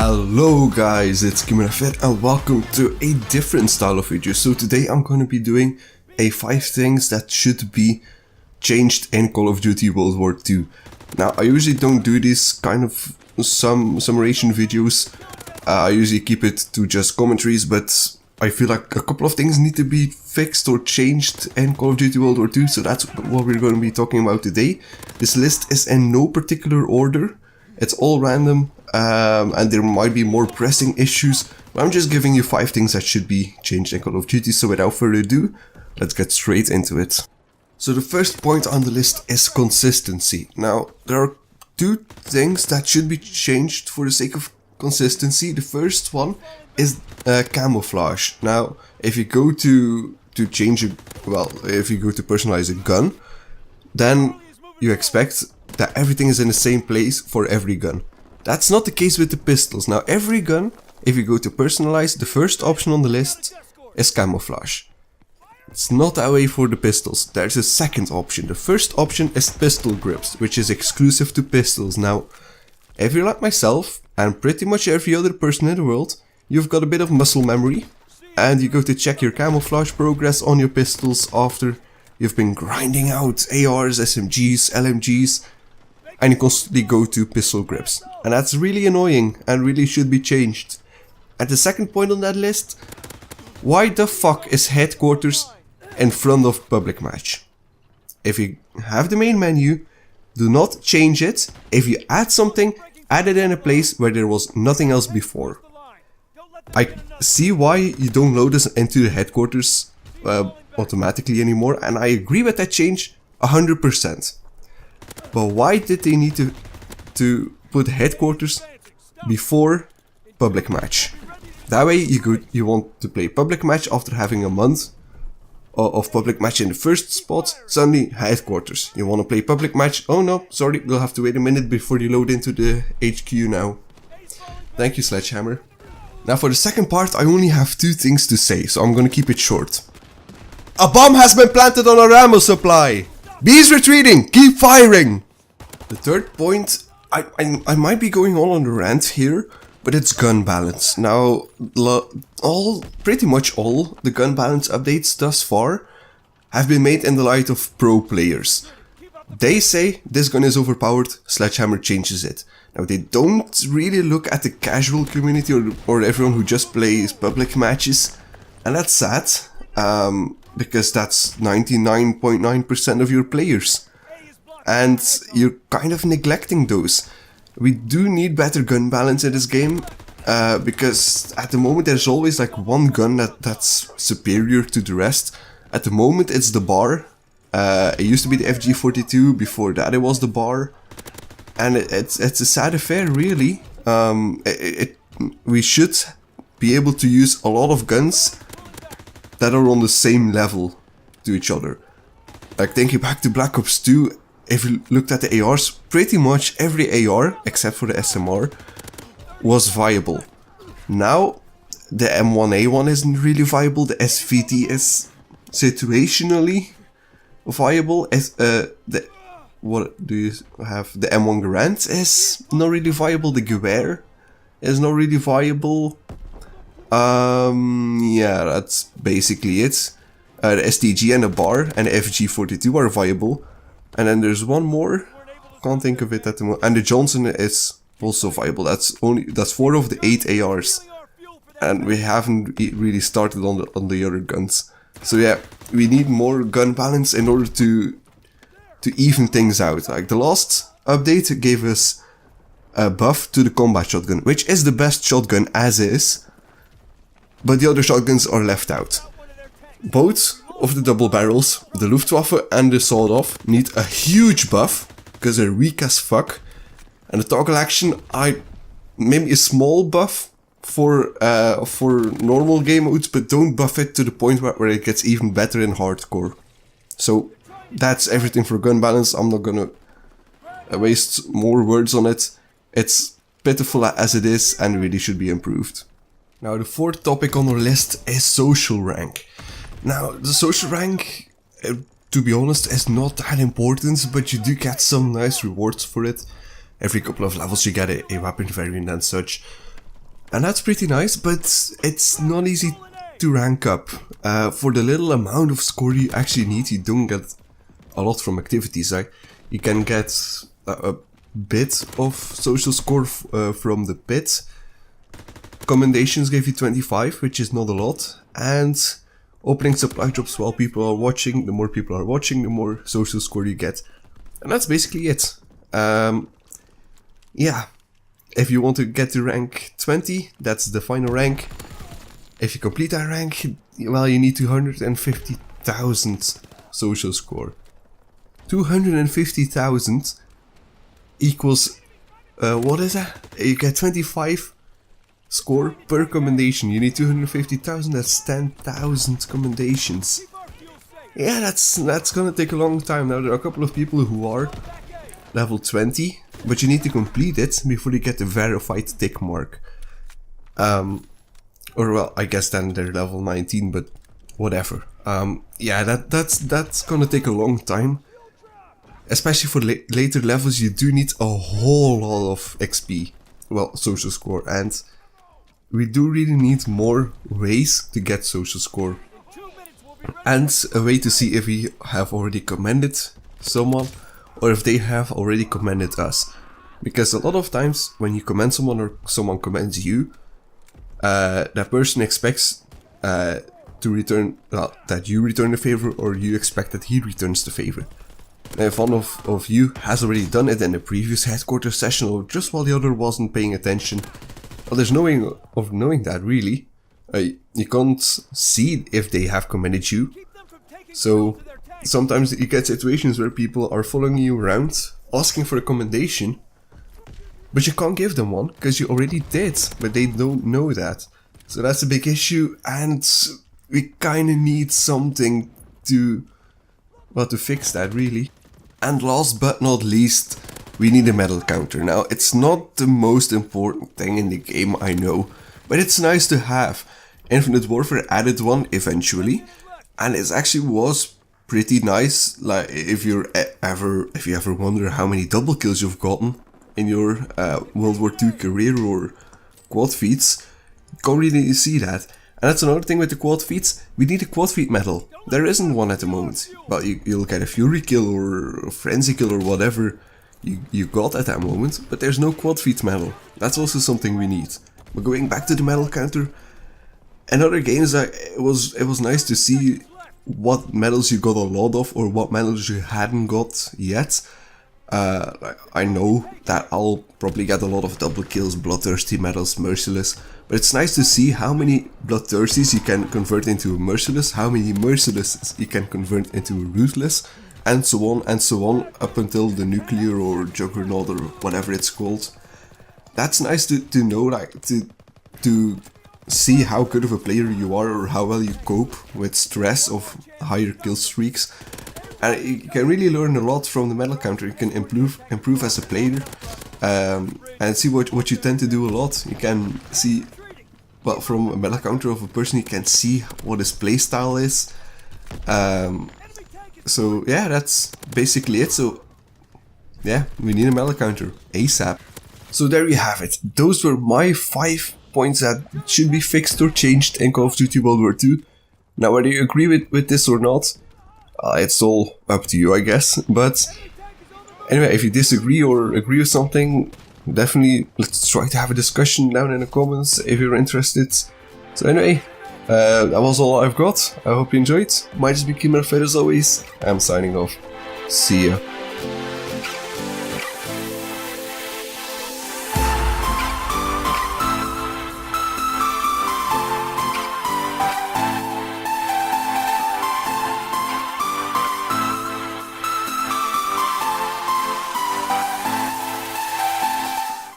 Hello guys, it's Kimirafer and welcome to a different style of video. So today I'm going to be doing a 5 things that should be changed in Call of Duty World War II. Now I usually don't do these kind of summarization videos. I usually keep it to just commentaries, but I feel like a couple of things need to be fixed or changed in Call of Duty World War II, so that's what we're going to be talking about today. This list is in no particular order, it's all random, and there might be more pressing issues, but I'm just giving you 5 things that should be changed in Call of Duty, so without further ado, let's get straight into it. So the first point on the list is consistency. Now, there are 2 things that should be changed for the sake of consistency. The first one is camouflage. Now, if you go to change a, if you go to personalize a gun, then you expect that everything is in the same place for every gun. That's not the case with the pistols. Now, every gun, if you go to personalize, the first option on the list is camouflage. It's not that way for the pistols. There's a second option. The first option is pistol grips, which is exclusive to pistols. Now, if you're like myself, and pretty much every other person in the world, you've got a bit of muscle memory, and you go to check your camouflage progress on your pistols after you've been grinding out ARs, SMGs, LMGs, and you constantly go to pistol grips. And that's really annoying and really should be changed. And the second point on that list, why the fuck is headquarters in front of public match? If you have the main menu, do not change it. If you add something, add it in a place where there was nothing else before. I see why you don't load this into the headquarters automatically anymore, and I agree with that change 100%. But why did they need to put headquarters before public match? That way you want to play public match after having a month of public match in the first spot, suddenly headquarters. You want to play public match, oh no, sorry, we'll have to wait a minute before you load into the HQ now. Thank you, Sledgehammer. Now for the second part, I only have 2 things to say, so I'm gonna keep it short. A bomb has been planted on our ammo supply! B's retreating! Keep firing! The third point, I might be going on a rant here, but it's gun balance. Now, pretty much all the gun balance updates thus far have been made in the light of pro players. They say this gun is overpowered, Sledgehammer changes it. Now they don't really look at the casual community or everyone who just plays public matches, and that's sad, because that's 99.9% of your players, and you're kind of neglecting those. We do need better gun balance in this game, because at the moment there's always like one gun that's superior to the rest. At the moment it's the bar. It used to be the FG42, before that it was the bar, and it's a sad affair really. We should be able to use a lot of guns that are on the same level to each other. Like thinking back to Black Ops 2, if you looked at the ARs, pretty much every AR, except for the SMR, was viable. Now, the M1A1 isn't really viable, the SVT is situationally viable. What do you have? The M1 Garand is not really viable, the Gewehr is not really viable. Yeah, that's basically it. The STG and the bar and the FG42 are viable. And then there's one more, can't think of it at the moment. And the Johnson is also viable. That's 4 of the 8 ARs. And we haven't really started on the other guns. So yeah, we need more gun balance in order to even things out. Like the last update gave us a buff to the combat shotgun, which is the best shotgun as is, but the other shotguns are left out. Both of the double barrels, the Luftwaffe and the sawed-off, need a huge buff because they're weak as fuck. And the toggle action, maybe a small buff for normal game modes, but don't buff it to the point where it gets even better in hardcore. So that's everything for gun balance. I'm not gonna waste more words on it. It's pitiful as it is and really should be improved. Now the fourth topic on our list is social rank. Now the social rank, to be honest, is not that important, but you do get some nice rewards for it. Every couple of levels you get a weapon variant and such. And that's pretty nice, but it's not easy to rank up. For the little amount of score you actually need, you don't get a lot from activities. Like, you can get a bit of social score from the pit. Commendations give you 25, which is not a lot. And opening supply drops while people are watching. The more people are watching, the more social score you get. And that's basically it. Yeah. If you want to get to rank 20, that's the final rank. If you complete that rank, well, you need 250,000 social score. 250,000 equals, what is that? You get 25 score per commendation. You need 250,000, that's 10,000 commendations. Yeah, that's gonna take a long time. Now, there are a couple of people who are level 20, but you need to complete it before you get the verified tick mark. Or well, I guess then they're level 19, but whatever. Yeah, that's gonna take a long time. Especially for later levels, you do need a whole lot of XP. Well, social score, and we do really need more ways to get social score. And a way to see if we have already commended someone, or if they have already commended us. Because a lot of times when you commend someone or someone commends you, that person expects to return, that you return the favor, or you expect that he returns the favor. And if one of you has already done it in the previous headquarters session, or just while the other wasn't paying attention, well, there's no way of knowing that really. You can't see if they have commended you. So sometimes you get situations where people are following you around, asking for a commendation, but you can't give them one because you already did, but they don't know that. So that's a big issue, and we kinda need something to, well, to fix that really. And last but not least, we need a medal counter. Now, it's not the most important thing in the game, I know, but it's nice to have. Infinite Warfare added one eventually, and it actually was pretty nice. Like, if you ever wonder how many double kills you've gotten in your World War II career or quad feats, you can't really see that. And that's another thing with the quad feats, we need a quad feat medal. There isn't one at the moment. Well, you'll get a Fury kill or a Frenzy kill or whatever you got at that moment, but there's no quad feat medal. That's also something we need. But going back to the medal counter, in other games it was nice to see what medals you got a lot of or what medals you hadn't got yet. I know that I'll probably get a lot of double kills, bloodthirsty medals, merciless, but it's nice to see how many bloodthirsties you can convert into a merciless, how many merciless you can convert into a ruthless, and so on up until the nuclear or juggernaut or whatever it's called. That's nice to know, like, to see how good of a player you are or how well you cope with stress of higher kill streaks. And you can really learn a lot from the medal counter. You can improve as a player, and see what you tend to do a lot. You can see, well, from a medal counter of a person, you can see what his playstyle is. So yeah, that's basically it. So yeah, we need a medal counter ASAP. So there you have it. Those were my 5 points that should be fixed or changed in Call of Duty World War II. Now, whether you agree with this or not, it's all up to you, I guess. But anyway, if you disagree or agree with something, definitely let's try to have a discussion down in the comments if you're interested. So anyway, that was all I've got. I hope you enjoyed. Might just be Kimirafer as always. I'm signing off. See ya.